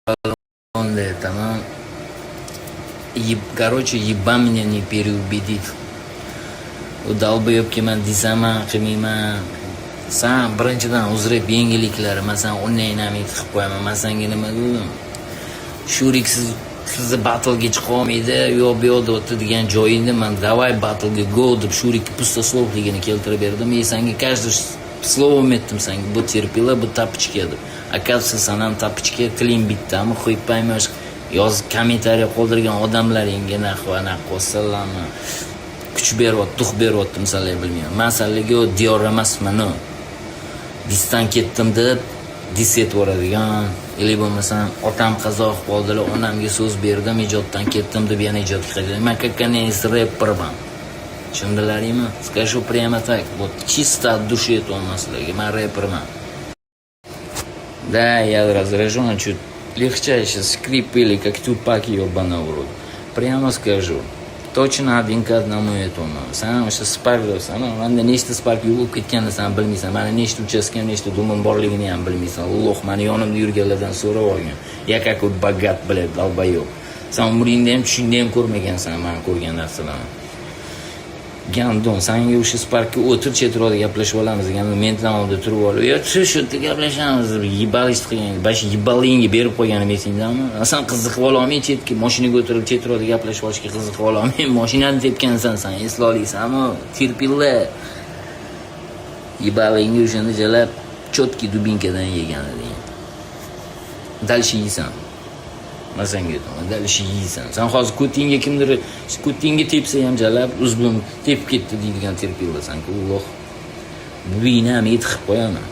Он tamam. Короче, еба меня не переубедит. Udalbo'yobga men desaman, qilmayman. Sen birinchidan uzrib yengilliklari, masalan, onlaynamid qilib qo'yaman. Men senga nima dedim? Shurik sizni battlega chiqa olmaydi, yo'q bu yoqda o'tadigan joyingda men davay battlega go deb Shurikka pustoslovligini keltirib berdim. Men senga каждый словом aytdim senga, bu terpila, bu tapichka deb. Оказывается, sen ham tapichka tiling bittami, qo'yib qo'ymash. Yozib kommentariy qoldirgan odamlaringga nahva qo'ssalarmi? Kuch beryapti, duh beryapti, misollar bilmayman. Masalaga diyor emasman. Disdan ketdim deb dis etvoradigan, ili bo'lmasam otam qazo qilib qoldilar, onamga so'z berdim, ijoddan ketdim deb yana ijodga qaytdim. Men какая-нибудь рэперman. Tushundilaringmi? Скажу прямо так, вот чисто от души это он маслыги, men рэперman. Да, я разряжен, чуть легчайше скрип или как Тупак ёбаный в рот. Прямо скажу. Точно один к одному это он. Sen o'sha sparkdasan, menda nechta spark yugurib ketganini sen bilmaysan. Mana nechta uchastkam, nechta dumim borligini ham bilmaysan. Alloh meni yonimda yurganlardan so'rab olgan. Я как вот богат, блядь, долбоёб. Sen umringda ham tushingda ham ko'rmagansan men ko'rgan narsalarni. Gandon, senga o'sha sparkka o'tir chetroqda gaplashib olamiz degandim. Men tomonda turib olib, "Yo, shu yerda gaplashamiz" deb yibalist qilgan. Bash yibalingga berib qo'yganim esingdami? Sen qiziqib ololmay chetga mashinaga o'tirib chetroqda gaplashib olishga qiziqib ololmay mashinani tepgansan sen, esla olmaysanmi? Terpilla. Yibalingga o'shani jalab cho'tki dubinkadan yegan eding. Dальше yeysan. Masenga aytaman, dalishi yeysan. Sen hozir ko'tingga kimdir ko'tingga tepsa ham jalab uzbum tepib ketdi deydigan terpillasan-ku, Alloh. Buyinam yetib qo'yaman.